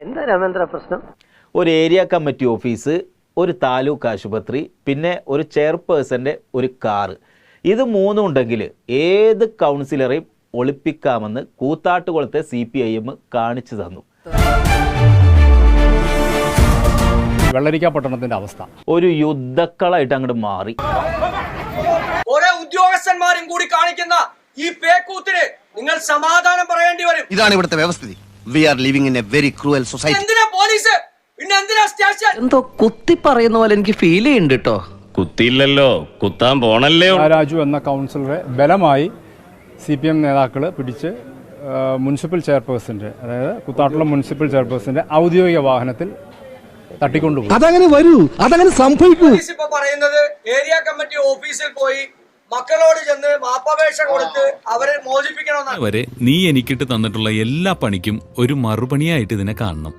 എന്താ രാമേന്ദ്ര പ്രശ്നം? ഒരു ഏരിയ കമ്മിറ്റി ഓഫീസ്, ഒരു താലൂക്ക് ആശുപത്രി, പിന്നെ ഒരു ചെയർപേഴ്സൻ്റെ ഒരു കാറ്, ഇത് മൂന്നും ഉണ്ടെങ്കിൽ ഏത് കൗൺസിലറെയും ഒളിപ്പിക്കാമെന്ന് കൂത്താട്ടുകുളത്തെ CPIM കാണിച്ചു തന്നു. വെള്ളരിക്ക പട്ടണത്തിന്റെ അവസ്ഥ ഒരു യുദ്ധക്കളായിട്ട് അങ്ങോട്ട് മാറി. ഓരോ ഉദ്യോഗസ്ഥന്മാരും കൂടി കാണിക്കുന്ന ഈ പേക്കൂത്തിന് നിങ്ങൾ സമാധാനം പറയേണ്ടി വരും. ഇതാണ് ഇവിടുത്തെ വ്യവസ്ഥിതി. We are living in a very cruel society. എന്തിനാ പോലീസ്, പിന്നെ എന്തിനാ സ്റ്റേഷൻ? എന്തോ കുത്തി പറയുന്ന പോലെ എനിക്ക് ഫീൽ ചെയ്യുന്നുണ്ട് കേട്ടോ. കുത്തിയില്ലല്ലോ, കുത്താൻ പോണല്ലേ. രാജു എന്ന കൗൺസിലറെ ബലമായി CPM നേതാക്കൾ പിടിച്ച് മുനിസിപ്പൽ ചെയർപേഴ്സന്റെ, അതായത് കുത്താട്ടുള്ള മുനിസിപ്പൽ ചെയർപേഴ്സന്റെ ഔദ്യോഗിക വാഹനത്തിൽ തട്ടിക്കൊണ്ടുപോയി. അതങ്ങനെ വരൂ, അതങ്ങനെ സംഭവിക്കൂ. പോലീസ് ഇപ്പൊ പറയുന്നത് ഏരിയ കമ്മിറ്റി ഓഫീസിൽ പോയി മക്കളോട് ചെന്ന് മാപ്പപേക്ഷ കൊടുത്ത് അവരെ മോചിപ്പിക്കണമെന്നാണ്. വരെ നീ എനിക്കിട്ട് തന്നിട്ടുള്ള എല്ലാ പണിക്കും ഒരു മറുപണിയായിട്ട് ഇതിനെ കാണണം.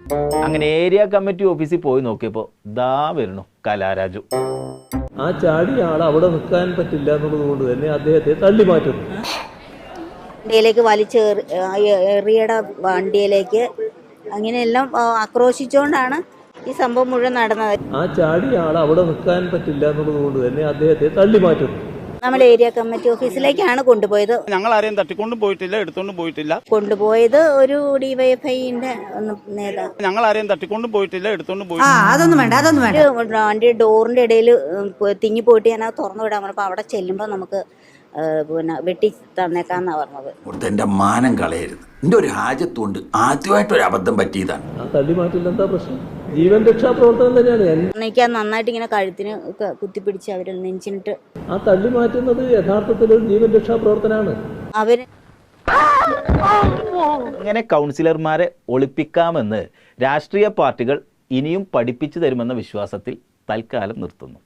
അങ്ങനെ ഏരിയ കമ്മിറ്റി ഓഫീസിൽ പോയി നോക്കിയപ്പോൾ ദാ വരുന്നു കലാരാജു. ആ ചാടിയ ആൾ അവിടെ നിൽക്കാൻ പറ്റില്ല എന്നുള്ളത് കൊണ്ട് തന്നെ അദ്ദേഹത്തെ തള്ളി മാറ്റുന്നു. വണ്ടിയിലേക്ക് വലിച്ചെറിയുടെ വണ്ടിയിലേക്ക് അങ്ങനെയെല്ലാം ആക്രോശിച്ചുകൊണ്ടാണ് ഈ സംഭവം മുഴുവൻ നടന്നത്. ആ ചാടിയ ആൾ അവിടെ നിൽക്കാൻ പറ്റില്ല എന്നുള്ളത് കൊണ്ട് തന്നെ അദ്ദേഹത്തെ തള്ളി മാറ്റുന്നു. നമ്മൾ ഏരിയ കമ്മിറ്റി ഓഫീസിലേക്കാണ് കൊണ്ടുപോയത്. ഞങ്ങൾ ആരെയും തട്ടിക്കൊണ്ടും പോയിട്ടില്ല, എടുത്തോണ്ടും പോയിട്ടില്ല. കൊണ്ടുപോയത് ഒരു DYFIന്റെ നേതാവ്. ഞങ്ങൾ ആരെയും തട്ടിക്കൊണ്ടും പോയിട്ടില്ല, എടുത്തോണ്ടും പോയിട്ടില്ല. അതൊന്നും വേണ്ട. വണ്ടി ഡോറിന്റെ ഇടയിൽ തിങ്ങി പോയിട്ട് ഞാൻ അത് തുറന്നു വിടാൻ പറഞ്ഞപ്പോൾ അവിടെ ചെല്ലുമ്പോൾ നമുക്ക് പിന്നെ വെട്ടി തന്നേക്കാന്നാ പറഞ്ഞത്. എന്റെ മാനം കളയരുത്. എന്റെ ഒരു ഹാജത്തുകൊണ്ട് ആദ്യമായിട്ടൊരു അബദ്ധം പറ്റിയതാണ്. ആ തള്ളി മാറ്റില്ല, എന്താ പ്രശ്നം? ജീവൻ രക്ഷാ പ്രവർത്തനം തന്നെയാണ്. എനിക്ക് നന്നായിട്ട് ഇങ്ങനെ കഴുത്തിന് കുത്തിപ്പിടിച്ച് അവര് നെഞ്ചിനിട്ട് ആ തള്ളി മാറ്റുന്നത് യഥാർത്ഥത്തിൽ ഒരു ജീവൻ രക്ഷാ പ്രവർത്തനമാണ്. അവര് അങ്ങനെ കൗൺസിലർമാരെ ഒളിപ്പിക്കാമെന്ന് രാഷ്ട്രീയ പാർട്ടികൾ ഇനിയും പഠിപ്പിച്ചു തരുമെന്ന വിശ്വാസത്തിൽ തൽക്കാലം നിർത്തുന്നു.